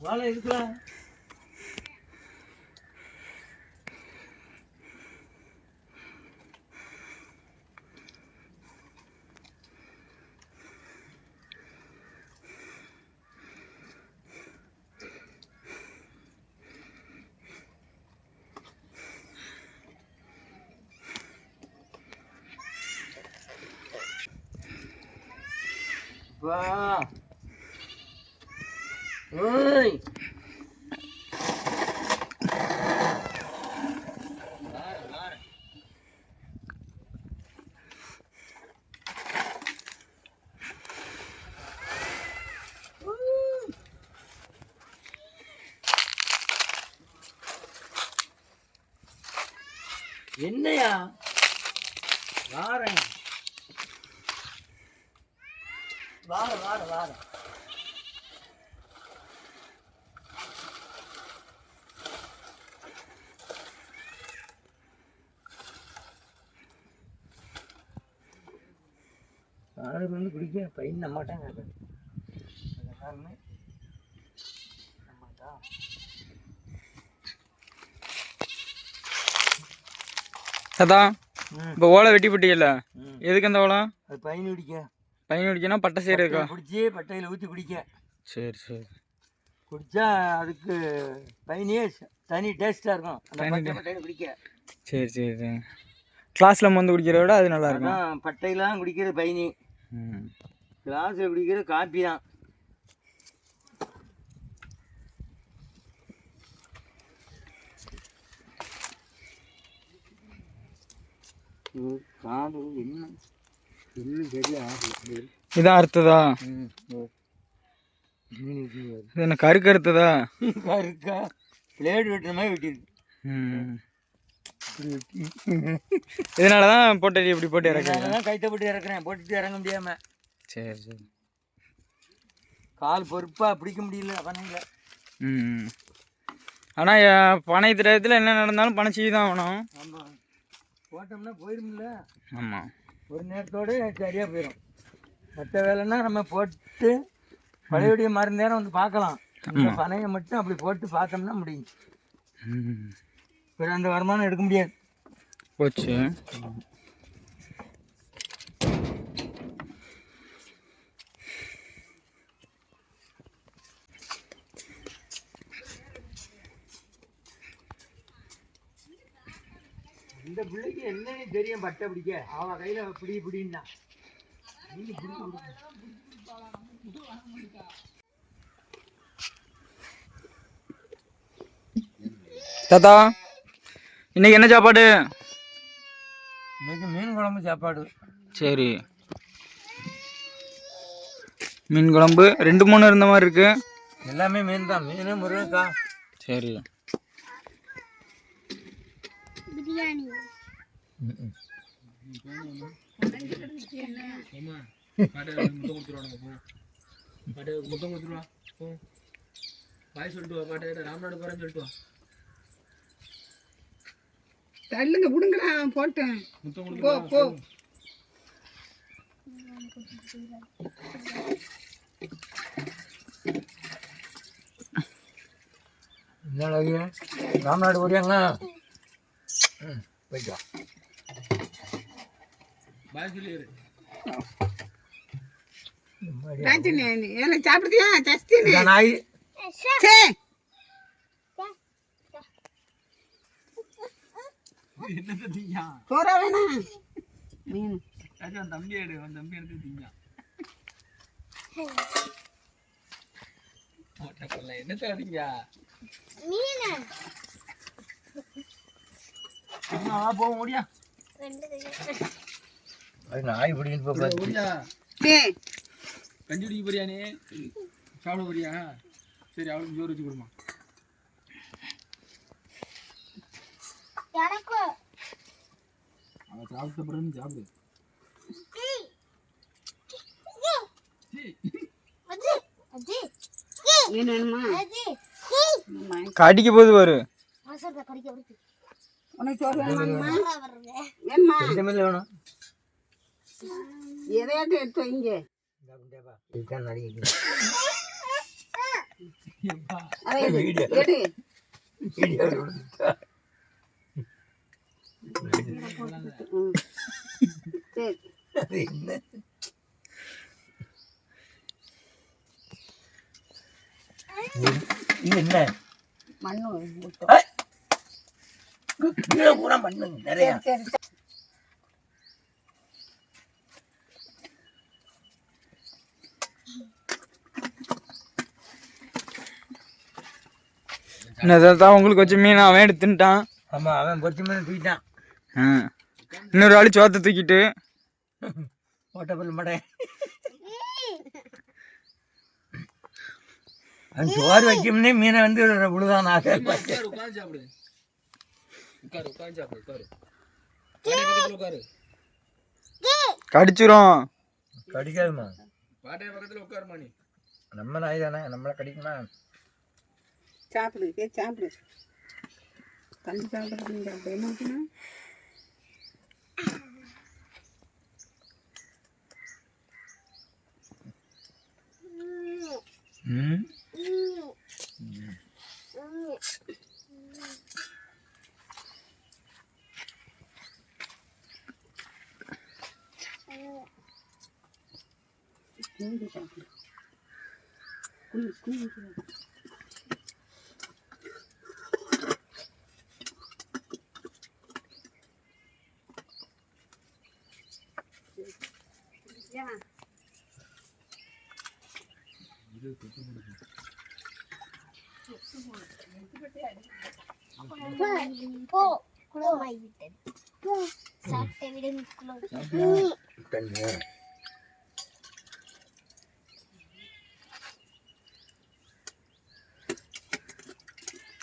வாழை இருக்கலாம். வா ஓய் என்னையா வாரேன் வார ஆளுக்கு வந்து குடிக்க பையன் நம்மட்டாங்க அதான் இப்போ ஓலை வெட்டி போட்டியல்ல, எதுக்கு அந்த ஓலை? அது பையன் குடிக்க. பையன் குடிக்கனா பட்டை சீர் இருக்கா? குடிச்சு பட்டையில் ஊற்றி குடிக்க. சரி சரி. குடித்தா அதுக்கு பையனே தனி டேஸ்ட்டாக இருக்கும் அந்த பட்டையில் குடிக்க. சரி சரி சரி. கிளாஸில் வந்து குடிக்கிறத விட அது நல்லா இருக்கும். பட்டையெல்லாம் குடிக்கிறது பையனி, கிளாஸில் குடிக்கிறது காப்பி தான். காது இன்னும் சரியா இதான் அறுத்ததா? என்ன கருக்கு அறுத்ததா? கருக்கா பிளேட் வெட்டுற மாதிரி வெட்டிருக்கு. இதனாலதான் போட்டு இப்படி போட்டு இறக்குறேன். கைத்த போட்டு இறக்குறேன், போட்டுட்டு இறங்க முடியாம. சரி சரி. கால் பொறுப்பா பிடிக்க முடியல பனையில. ஆனால் பனை திரயத்தில் என்ன நடந்தாலும் பனை செய்ய தான் ஆகணும். ஆமாம், போட்டோம்னா போயிடும்ல. ஆமாம், ஒரு நேரத்தோடு சரியாக போயிடும். மற்ற வேலைன்னா நம்ம போட்டு பழையபடிய மறு நேரம் வந்து பார்க்கலாம். இந்த பனையை மட்டும் அப்படி போட்டு பார்த்தோம்னா முடியும். அந்த வருமானம் எடுக்க முடியாது. போச்சு. இந்த பிள்ளைக்கு என்னன்னு தெரியும் பட்டை பிடிக்க. அவ கையில பிடின்னா தாத்தா, இன்னைக்கு என்ன சாப்பாடு? இன்னைக்கு மீன் குழம்பு சாப்பாடு. சரி, மீன் குழம்பு 2-3 இருந்த மாதிரி இருக்கு. எல்லாமே மீன் தான், மீன் முருங்கக்காய். சரி. பிரியாணி தள்ளுங்க விடுங்களா போட்டேன். போ போ. என்ன ராம்நாடு போறியாங்க? போய்க்கா. சாப்பிடுதியா ஜஸ்தி நாய்? என்ன திங்க போற வேணாம் மீன் தம்பி எடு, தம்பி எடுத்து திங்க. என்ன தேடிங்க போக முடியா? நாய் பிடிக்கிட்டு போறியா? கஞ்சி குடிக்க போறியா? நீ சாப்பிட போறியா? சரி, அவளுக்கு ஜோறு வச்சு கொடுமா. அவன் சாப்பிட்ட பிறகு சாப்பிடு. கடிக்க போது வரு. எதையாட்டு எடுத்து வைங்க. அதை எடு. எடு. வீடியோ கொடுத்தா. ம். சரி. அது என்ன இது என்ன மண்ணு ஊத்து. ஐ! கீழே பூரா மண்ணு நிறைய. சரி சரி. என்னதான் உங்களுக்கு வச்ச மீன் அவன் எடுத்து தின்ட்டான். ஆமா அவன் பொறிச்சு மீன் தூக்கிட்டான். இன்னொரு ஆளு சோத்தை தூக்கிட்டு ஓட்டப்பல் மடை. அவன் சோறு வைக்கும்னே மீனை வந்து விழுதான். கடிச்சிரும். கடிக்காதுமா. நம்ம நாய் தானே, நம்மளை கடிக்குமா? சாப்பிடு. சாப்பிடு. தண்ணி சாப்பிடுறீங்க. என்ன ஆச்சுன்னா ம் சாப்பிடு. குளி குளி.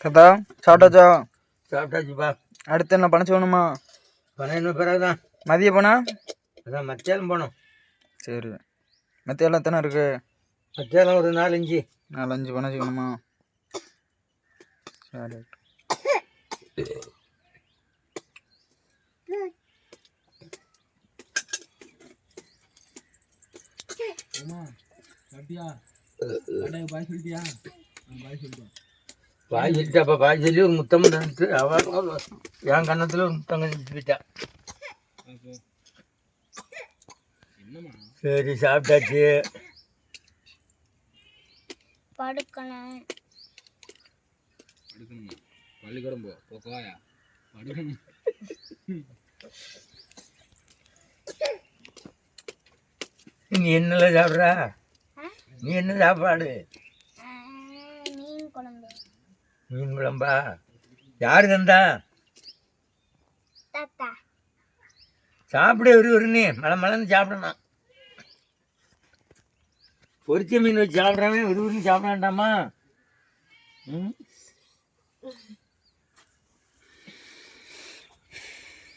கதா சாப்பிட்டாச்சா? சாப்பிட்டாச்சுப்பா. அடுத்து என்ன பணம் செய்யணுமா? பணம் என்ன பிறகுதான் மதிய பணா? அதான் மத்தியானம் போனோம். சரி, மத்தியானம் எத்தனை இருக்கு? மத்தியானம் ஒரு 4-5 பணம் செய்யணுமா? சரி. பாய் சொல்லிட்டாப்பா. பாய் சொல்லி ஒரு முத்தம் நினைச்சு அவன் என் கன்னத்தில் ஒரு முத்தம் கழிச்சுக்கிட்டா. சரி சாப்பிட்டாச்சு. படுக்கணும். பள்ளிக்கூடம் போயா படுக்கணும். நீ என்னெல்லாம் சாப்பிட்ற? நீ என்ன சாப்பாடு? மீன் குழம்பு. மீன் குழம்பா? யாரு தந்தா? தாத்தா. சாப்பிட ஒரு நீ மழை சாப்பிடணும். பொரிச்ச மீன் வச்சு சாப்பிட்றவன் ஒரு சாப்பிட வேண்டாமா? ம்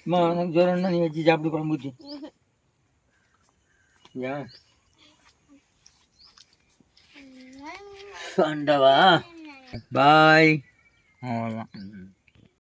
அம்மா உனக்கு சொல்றேன்னா நீ வச்சு சாப்பிட்டு குழம்பு ஊற்றி. ஏன் ஆண்டவா பாய். அவ்வளோதான்.